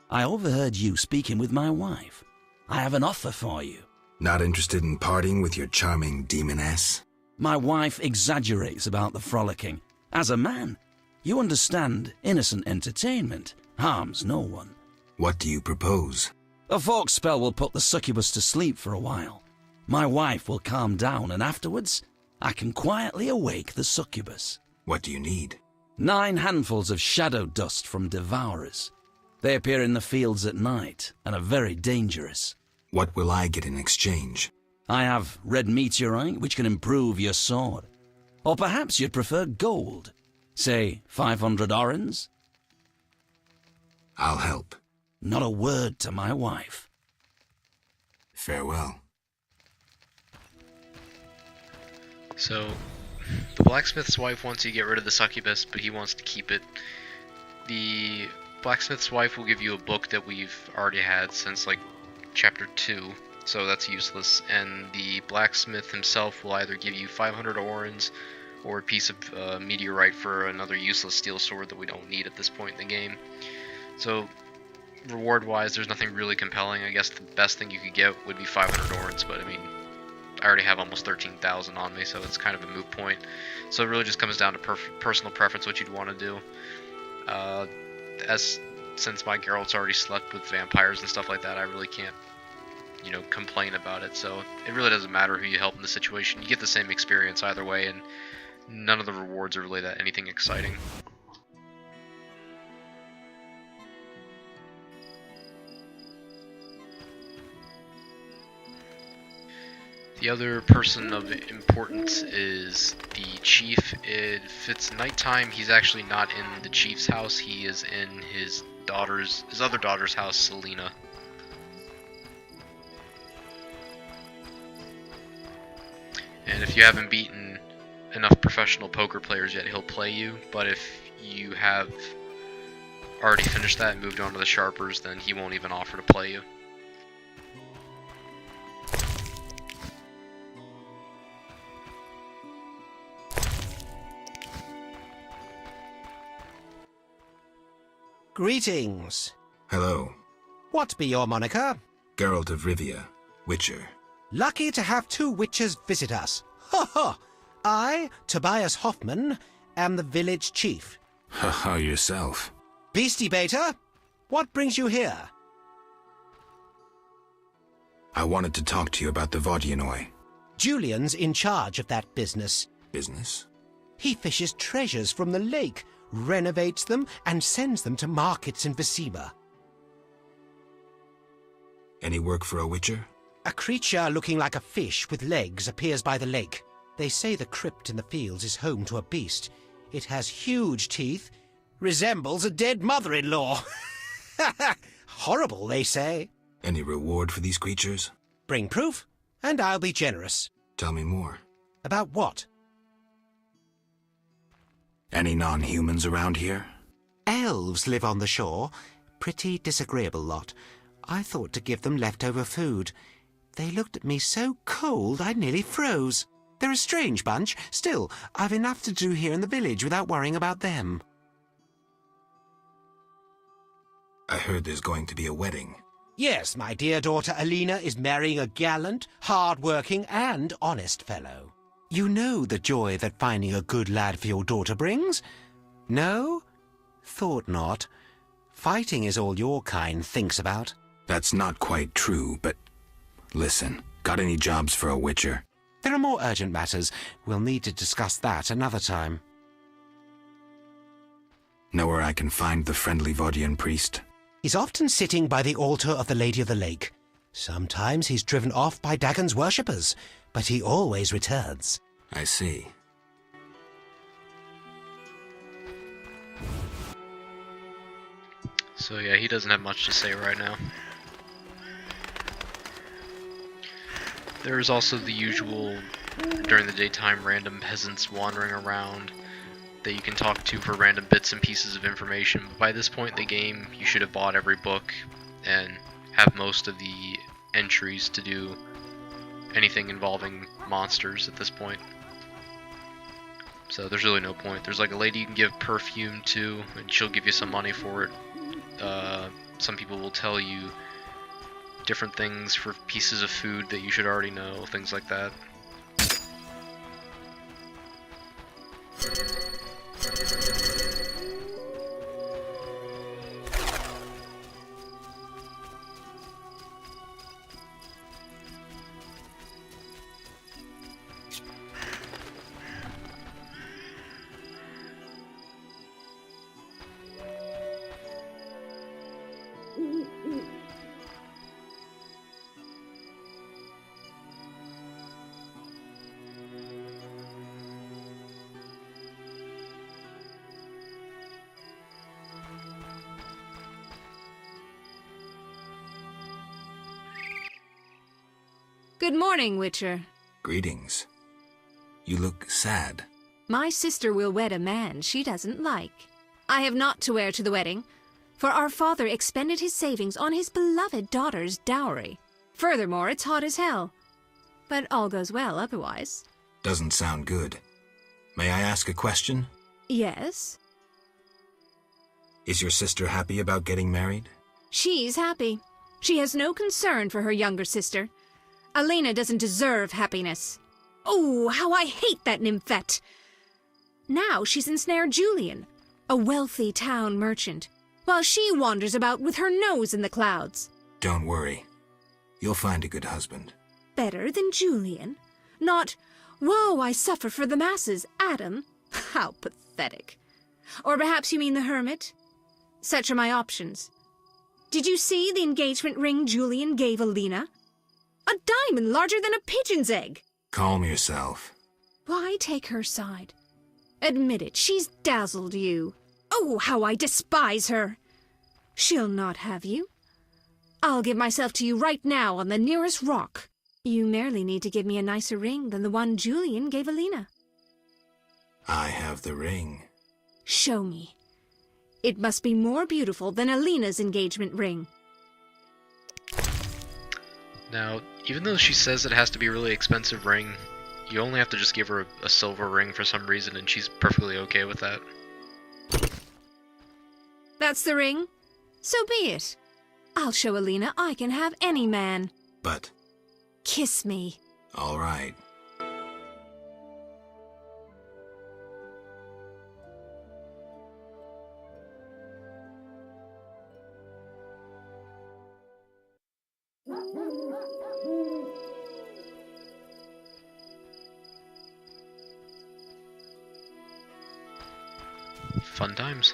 Speaker 12: I overheard you speaking with my wife. I have an offer for you.
Speaker 3: Not interested in parting with your charming demoness?
Speaker 12: My wife exaggerates about the frolicking. As a man, you understand innocent entertainment harms no one.
Speaker 3: What do you propose?
Speaker 12: A folk spell will put the succubus to sleep for a while. My wife will calm down, and afterwards, I can quietly awake the succubus.
Speaker 3: What do you need?
Speaker 12: 9 handfuls of shadow dust from devourers. They appear in the fields at night and are very dangerous.
Speaker 3: What will I get in exchange?
Speaker 12: I have red meteorite, which can improve your sword. Or perhaps you'd prefer gold. Say 500 orens?
Speaker 3: I'll help.
Speaker 12: Not a word to my wife.
Speaker 3: Farewell.
Speaker 1: So, the blacksmith's wife wants you to get rid of the succubus, but he wants to keep it. The blacksmith's wife will give you a book that we've already had since, like, chapter 2, so that's useless. And the blacksmith himself will either give you 500 orens or a piece of meteorite for another useless steel sword that we don't need at this point in the game. So, reward-wise, there's nothing really compelling. I guess the best thing you could get would be 500 orens, but I mean, I already have almost 13,000 on me, so it's kind of a moot point. So it really just comes down to personal preference, what you'd want to do. Since my Geralt's already slept with vampires and stuff like that, I really can't, you know, complain about it. So it really doesn't matter who you help in the situation. You get the same experience either way, and none of the rewards are really that anything exciting. The other person of importance is the chief. If it's nighttime, he's actually not in the chief's house. He is in his other daughter's house, Selena. And if you haven't beaten enough professional poker players yet, he'll play you. But if you have already finished that and moved on to the Sharpers, then he won't even offer to play you.
Speaker 13: Greetings.
Speaker 3: Hello.
Speaker 13: What be your moniker?
Speaker 3: Geralt of Rivia, Witcher.
Speaker 13: Lucky to have two witchers visit us. Ha ha! I, Tobias Hoffman, am the village chief.
Speaker 3: Ha ha yourself.
Speaker 13: Beastie Beta, what brings you here?
Speaker 3: I wanted to talk to you about the Vodyanoi.
Speaker 13: Julian's in charge of that business.
Speaker 3: Business?
Speaker 13: He fishes treasures from the lake, renovates them, and sends them to markets in Vizima.
Speaker 3: Any work for a witcher?
Speaker 13: A creature looking like a fish with legs appears by the lake. They say the crypt in the fields is home to a beast. It has huge teeth, resembles a dead mother-in-law. Horrible, they say.
Speaker 3: Any reward for these creatures?
Speaker 13: Bring proof, and I'll be generous.
Speaker 3: Tell me more.
Speaker 13: About what?
Speaker 3: Any non-humans around here?
Speaker 13: Elves live on the shore. Pretty disagreeable lot. I thought to give them leftover food. They looked at me so cold I nearly froze. They're a strange bunch. Still, I've enough to do here in the village without worrying about them.
Speaker 3: I heard there's going to be a wedding.
Speaker 13: Yes, my dear daughter Alina is marrying a gallant, hard-working and honest fellow. You know the joy that finding a good lad for your daughter brings? No? Thought not. Fighting is all your kind thinks about.
Speaker 3: That's not quite true, but listen, got any jobs for a witcher?
Speaker 13: There are more urgent matters. We'll need to discuss that another time.
Speaker 3: Know where I can find the friendly Vodian priest?
Speaker 13: He's often sitting by the altar of the Lady of the Lake. Sometimes he's driven off by Dagon's worshippers, but he always returns.
Speaker 3: I see.
Speaker 1: So yeah, he doesn't have much to say right now. There's also the usual, during the daytime, random peasants wandering around that you can talk to for random bits and pieces of information. But by this point in the game, you should have bought every book and have most of the entries to do anything involving monsters at this point. So there's really no point. There's like a lady you can give perfume to, and she'll give you some money for it. Some people will tell you different things for pieces of food that you should already know, things like that.
Speaker 14: Good morning, Witcher.
Speaker 3: Greetings. You look sad.
Speaker 14: My sister will wed a man she doesn't like. I have naught to wear to the wedding, for our father expended his savings on his beloved daughter's dowry. Furthermore, it's hot as hell. But all goes well otherwise.
Speaker 3: Doesn't sound good. May I ask a question?
Speaker 14: Yes?
Speaker 3: Is your sister happy about getting married?
Speaker 14: She's happy. She has no concern for her younger sister. Alina doesn't deserve happiness. Oh, how I hate that nymphette! Now she's ensnared Julian, a wealthy town merchant, while she wanders about with her nose in the clouds.
Speaker 3: Don't worry. You'll find a good husband.
Speaker 14: Better than Julian? Not, woe, I suffer for the masses, Adam. How pathetic. Or perhaps you mean the hermit? Such are my options. Did you see the engagement ring Julian gave Alina? A diamond larger than a pigeon's egg.
Speaker 3: Calm yourself.
Speaker 14: Why take her side? Admit it, she's dazzled you. Oh, how I despise her! She'll not have you. I'll give myself to you right now on the nearest rock. You merely need to give me a nicer ring than the one Julian gave Alina.
Speaker 3: I have the ring.
Speaker 14: Show me. It must be more beautiful than Alina's engagement ring.
Speaker 1: Now, even though she says it has to be a really expensive ring, you only have to just give her a silver ring for some reason, and she's perfectly okay with that.
Speaker 14: That's the ring? So be it. I'll show Alina I can have any man.
Speaker 3: But...
Speaker 14: Kiss me.
Speaker 3: All right.
Speaker 1: Fun times.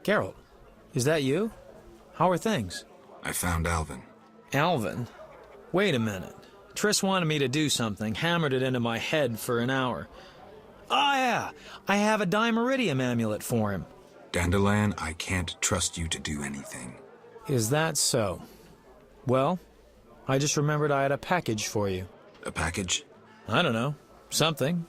Speaker 8: Geralt, is that you? How are things?
Speaker 3: I found Alvin.
Speaker 8: Alvin? Wait a minute. Triss wanted me to do something, hammered it into my head for an hour. Oh yeah, I have a Dimeridium amulet for him.
Speaker 3: Dandelion, I can't trust you to do anything.
Speaker 8: Is that so? Well, I just remembered I had a package for you.
Speaker 3: A package?
Speaker 8: I don't know. Something.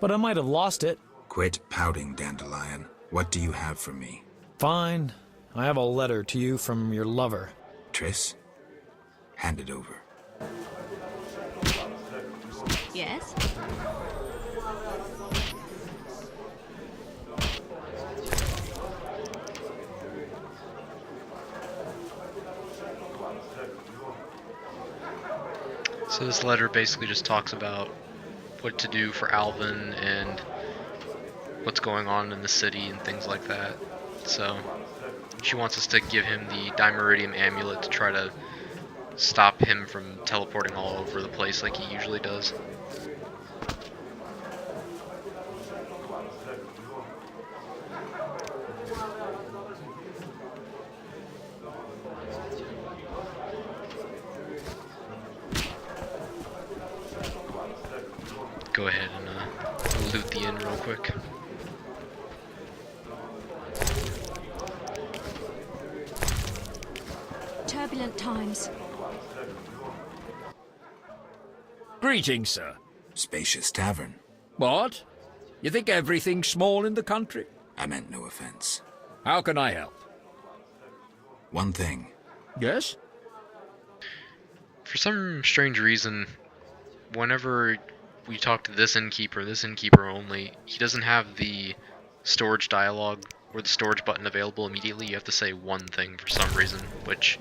Speaker 8: But I might have lost it.
Speaker 3: Quit pouting, Dandelion. What do you have for me?
Speaker 8: Fine. I have a letter to you from your lover.
Speaker 3: Triss, hand it over.
Speaker 14: Yes?
Speaker 1: So this letter basically just talks about what to do for Alvin and what's going on in the city and things like that. So she wants us to give him the Dimeridium amulet to try to stop him from teleporting all over the place like he usually does. Go ahead and loot the inn real quick.
Speaker 10: Turbulent times.
Speaker 15: Greetings, sir.
Speaker 3: Spacious tavern.
Speaker 15: What? You think everything's small in the country?
Speaker 3: I meant no offense.
Speaker 15: How can I help?
Speaker 3: One thing.
Speaker 15: Yes?
Speaker 1: For some strange reason, whenever we talk to this innkeeper only, he doesn't have the storage dialogue or the storage button available immediately. You have to say one thing for some reason, which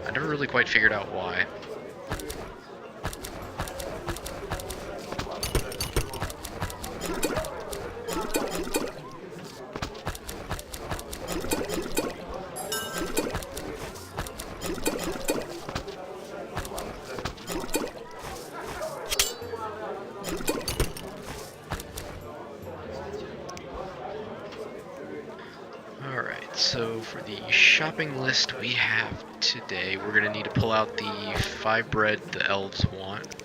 Speaker 1: I never really quite figured out why. So for the shopping list we have today, we're going to need to pull out the 5 bread the elves want.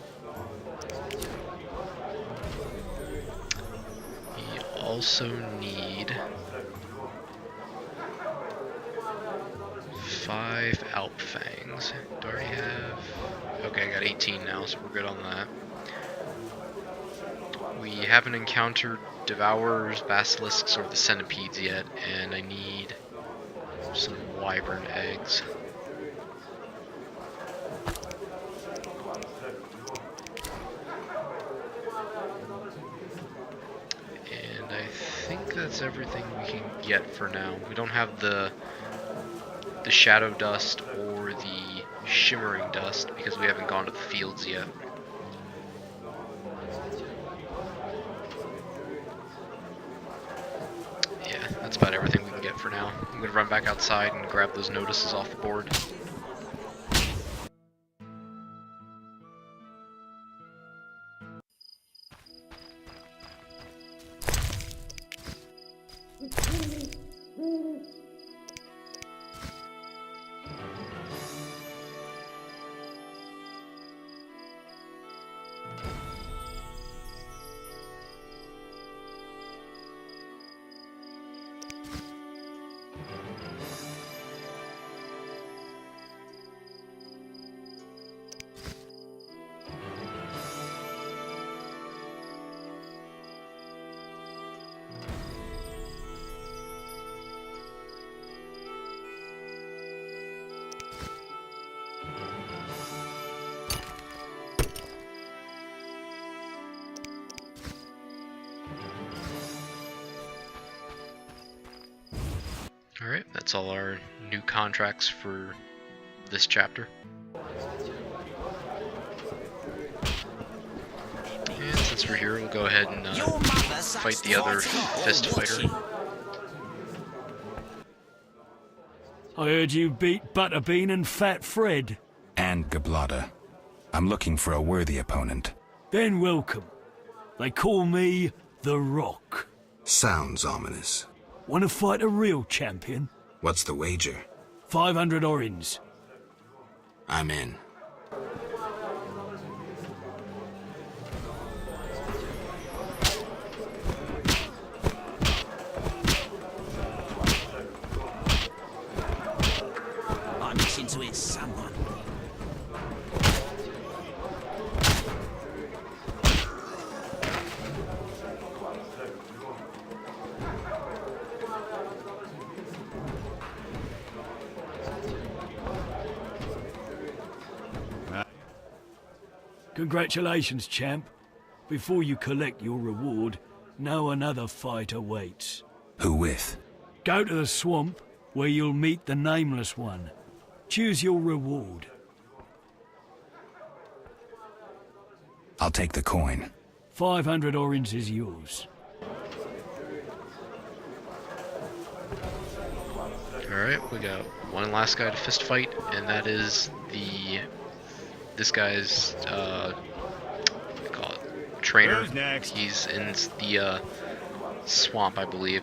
Speaker 1: We also need fangs. Do I already have... Okay, I got 18 now, so we're good on that. We haven't encountered Devourers, Basilisks, or the Centipedes yet, and I need some Wyvern eggs. And I think that's everything we can get for now. We don't have the Shadow Dust or the Shimmering Dust because we haven't gone to the fields yet. Yeah, that's about everything we can get for now. I'm gonna run back outside and grab those notices off the board. Alright, that's all our new contracts for this chapter. And since we're here, we'll go ahead and fight the other fist fighter.
Speaker 16: I heard you beat Butterbean and Fat Fred.
Speaker 3: And Gablada. I'm looking for a worthy opponent.
Speaker 16: Then welcome. They call me The Rock.
Speaker 3: Sounds ominous.
Speaker 16: Want to fight a real champion?
Speaker 3: What's the wager?
Speaker 16: 500 orins.
Speaker 3: I'm in.
Speaker 12: I'm itching to hit someone.
Speaker 16: Congratulations, champ. Before you collect your reward, know another fight awaits.
Speaker 3: Who with?
Speaker 16: Go to the swamp, where you'll meet the Nameless One. Choose your reward.
Speaker 3: I'll take the coin.
Speaker 16: 500 orins is yours.
Speaker 1: Alright, we got one last guy to fist fight, and that is this guy's what do you call it? Trainer.
Speaker 16: Who's next?
Speaker 1: He's in the swamp, I believe.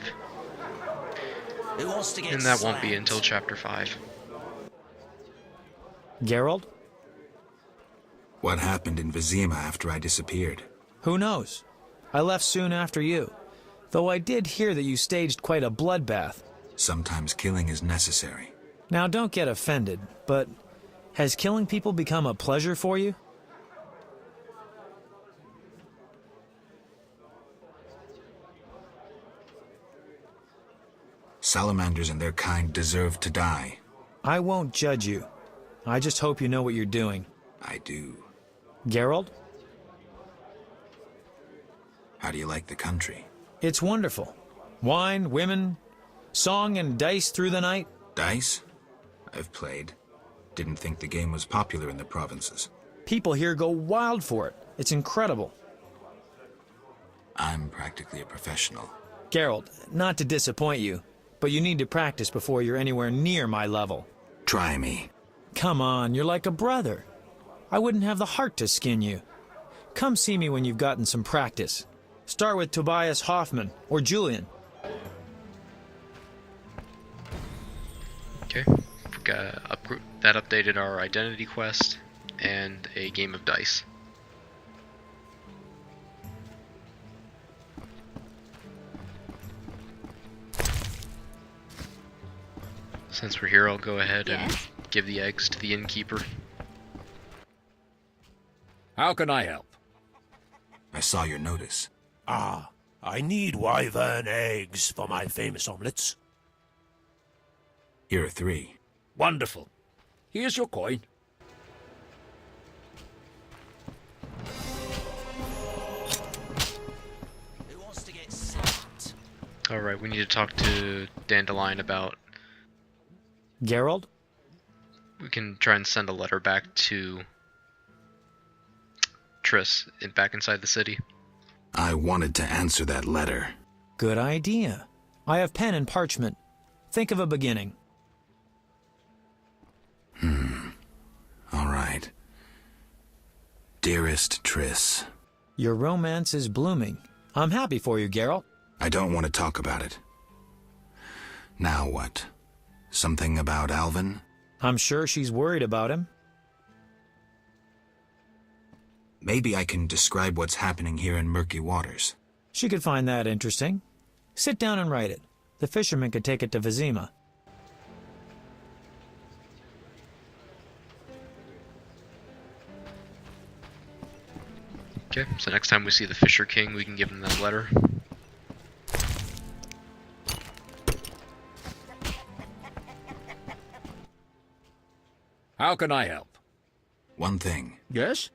Speaker 12: Who wants to get
Speaker 1: And that won't
Speaker 12: slammed?
Speaker 1: be until chapter 5.
Speaker 8: Geralt?
Speaker 3: What happened in Vizima after I disappeared?
Speaker 8: Who knows? I left soon after you. Though I did hear that you staged quite a bloodbath.
Speaker 3: Sometimes killing is necessary.
Speaker 8: Now don't get offended, but has killing people become a pleasure for you?
Speaker 3: Salamanders and their kind deserve to die.
Speaker 8: I won't judge you. I just hope you know what you're doing.
Speaker 3: I do.
Speaker 8: Geralt?
Speaker 3: How do you like the country?
Speaker 8: It's wonderful. Wine, women, song and dice through the night.
Speaker 3: Dice? I've played. Didn't think the game was popular in the provinces.
Speaker 8: People here go wild for it. It's incredible.
Speaker 3: I'm practically a professional.
Speaker 8: Geralt, not to disappoint you, but you need to practice before you're anywhere near my level.
Speaker 3: Try me.
Speaker 8: Come on, you're like a brother. I wouldn't have the heart to skin you. Come see me when you've gotten some practice. Start with Tobias Hoffman or Julian.
Speaker 1: Okay, that updated our identity quest and a game of dice. Since we're here, I'll go ahead and give the eggs to the innkeeper.
Speaker 15: How can I help?
Speaker 3: I saw your notice.
Speaker 17: Ah, I need wyvern eggs for my famous omelets.
Speaker 3: Here are 3.
Speaker 15: Wonderful. Here's your coin.
Speaker 1: Alright, we need to talk to Dandelion about...
Speaker 8: Geralt?
Speaker 1: We can try and send a letter back to Triss, back inside the city.
Speaker 3: I wanted to answer that letter.
Speaker 8: Good idea. I have pen and parchment. Think of a beginning.
Speaker 3: All right. Dearest Triss.
Speaker 8: Your romance is blooming. I'm happy for you, Geralt.
Speaker 3: I don't want to talk about it. Now what? Something about Alvin?
Speaker 8: I'm sure she's worried about him.
Speaker 3: Maybe I can describe what's happening here in Murky Waters.
Speaker 8: She could find that interesting. Sit down and write it. The fisherman could take it to Vizima.
Speaker 1: Okay, so next time we see the Fisher King, we can give him that letter.
Speaker 15: How can I help?
Speaker 3: One thing.
Speaker 15: Yes?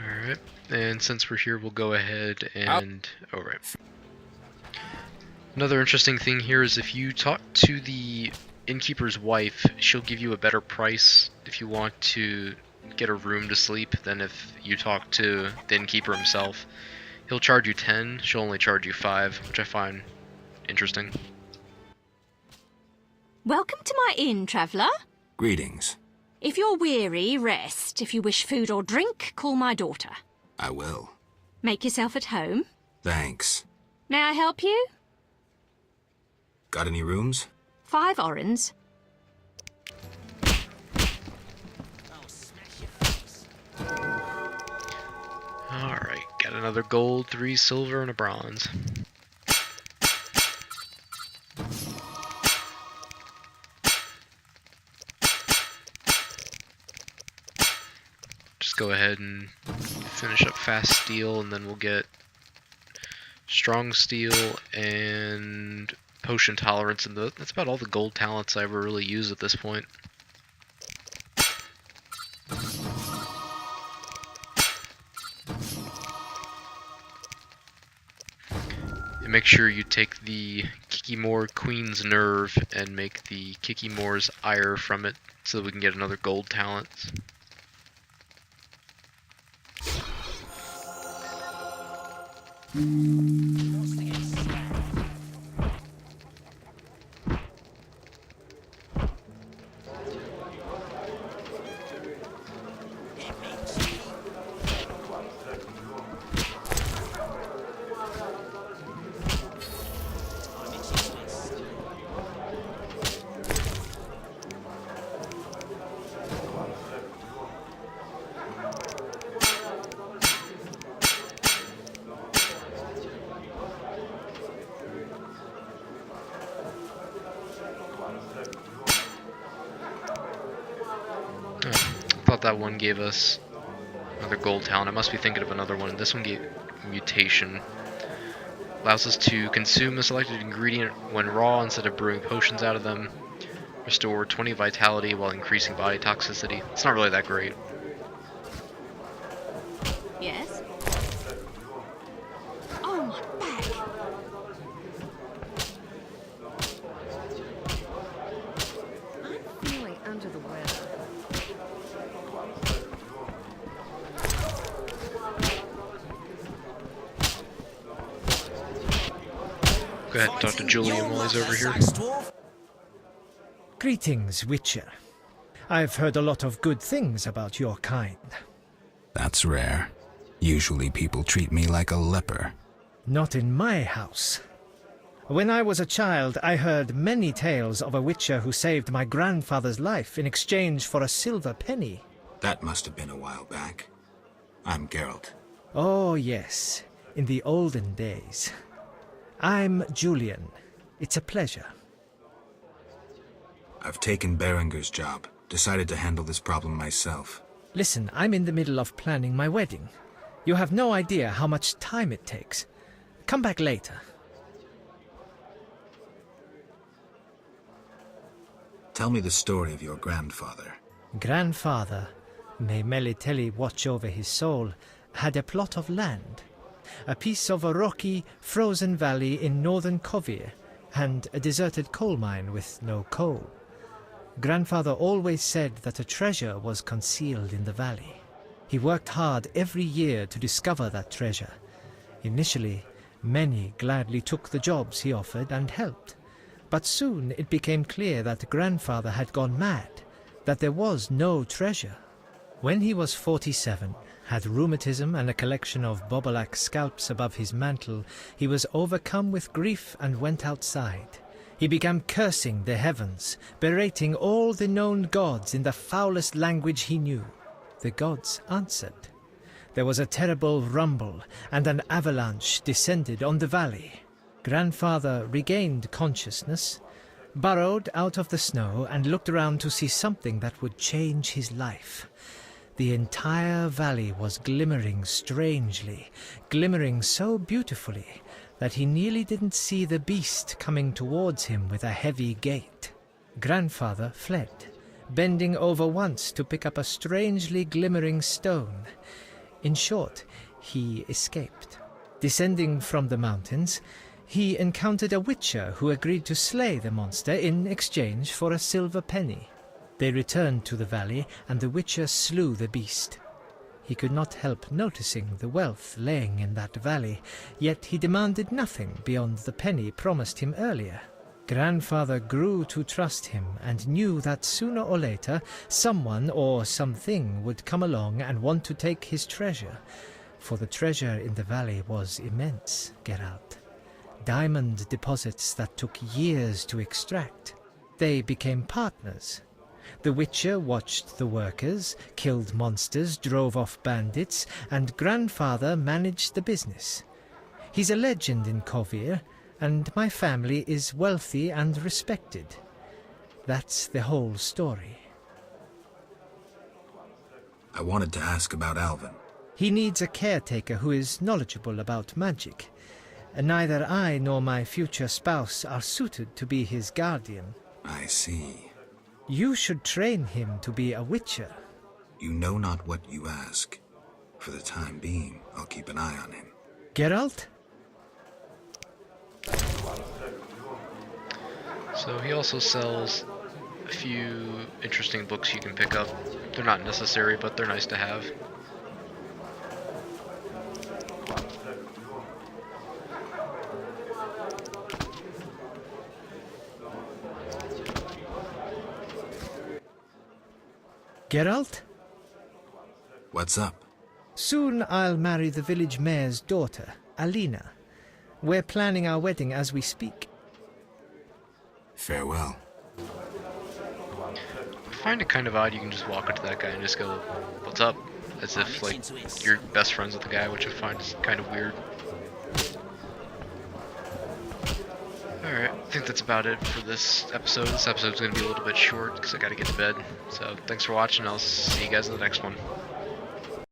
Speaker 1: Alright, and since we're here, we'll go ahead and... Oh, right. Another interesting thing here is if you talk to the innkeeper's wife, she'll give you a better price if you want to get a room to sleep than if you talk to the innkeeper himself. He'll charge you 10, she'll only charge you 5, which I find interesting.
Speaker 18: Welcome to my inn, traveller.
Speaker 3: Greetings.
Speaker 18: If you're weary, rest. If you wish food or drink, call my daughter.
Speaker 3: I will.
Speaker 18: Make yourself at home.
Speaker 3: Thanks.
Speaker 18: May I help you?
Speaker 3: Got any rooms?
Speaker 18: 5 orens.
Speaker 1: Alright, got another gold, 3 silver, and a bronze. Just go ahead and finish up fast steel, and then we'll get strong steel and potion tolerance, and that's about all the gold talents I ever really use at this point. And make sure you take the Kikimor Queen's Nerve and make the Kikimor's Ire from it so that we can get another gold talent. That one gave us another gold talent. I must be thinking of another one. This one gave mutation. Allows us to consume a selected ingredient when raw instead of brewing potions out of them. Restore 20 vitality while increasing body toxicity. It's not really that great.
Speaker 18: Yes? Oh, my back!
Speaker 19: I'm feeling under the weather.
Speaker 1: Go ahead and talk to Julian while he's over here.
Speaker 20: Greetings, Witcher. I've heard a lot of good things about your kind.
Speaker 3: That's rare. Usually people treat me like a leper.
Speaker 20: Not in my house. When I was a child, I heard many tales of a witcher who saved my grandfather's life in exchange for a silver penny.
Speaker 3: That must have been a while back. I'm Geralt.
Speaker 20: Oh, yes. In the olden days. I'm Julian. It's a pleasure.
Speaker 3: I've taken Berenger's job. Decided to handle this problem myself.
Speaker 20: Listen, I'm in the middle of planning my wedding. You have no idea how much time it takes. Come back later.
Speaker 3: Tell me the story of your grandfather.
Speaker 20: Grandfather, may Melitele watch over his soul, had a plot of land. A piece of a rocky, frozen valley in northern Kovir, and a deserted coal mine with no coal. Grandfather always said that a treasure was concealed in the valley. He worked hard every year to discover that treasure. Initially, many gladly took the jobs he offered and helped. But soon it became clear that Grandfather had gone mad, that there was no treasure. When he was 47, had rheumatism and a collection of Bobolak scalps above his mantle, he was overcome with grief and went outside. He began cursing the heavens, berating all the known gods in the foulest language he knew. The gods answered. There was a terrible rumble, and an avalanche descended on the valley. Grandfather regained consciousness, burrowed out of the snow, and looked around to see something that would change his life. The entire valley was glimmering strangely, glimmering so beautifully that he nearly didn't see the beast coming towards him with a heavy gait. Grandfather fled, bending over once to pick up a strangely glimmering stone. In short, he escaped. Descending from the mountains, he encountered a witcher who agreed to slay the monster in exchange for a silver penny. They returned to the valley, and the witcher slew the beast. He could not help noticing the wealth laying in that valley, yet he demanded nothing beyond the penny promised him earlier. Grandfather grew to trust him and knew that sooner or later someone or something would come along and want to take his treasure, for the treasure in the valley was immense, Geralt. Diamond deposits that took years to extract. They became partners. The Witcher watched the workers, killed monsters, drove off bandits, and Grandfather managed the business. He's a legend in Kovir, and my family is wealthy and respected. That's the whole story.
Speaker 3: I wanted to ask about Alvin.
Speaker 20: He needs a caretaker who is knowledgeable about magic. Neither I nor my future spouse are suited to be his guardian.
Speaker 3: I see.
Speaker 20: You should train him to be a witcher.
Speaker 3: You know not what you ask. For the time being, I'll keep an eye on him.
Speaker 20: Geralt?
Speaker 1: So he also sells a few interesting books you can pick up. They're not necessary, but they're nice to have.
Speaker 20: Geralt?
Speaker 3: What's up?
Speaker 20: Soon I'll marry the village mayor's daughter, Alina. We're planning our wedding as we speak.
Speaker 3: Farewell.
Speaker 1: I find it kind of odd you can just walk up to that guy and just go, "What's up?" As if, like, you're best friends with the guy, which I find is kind of weird. Alright, I think that's about it for this episode. This episode's going to be a little bit short because I got to get to bed. So, thanks for watching. I'll see you guys in the next one.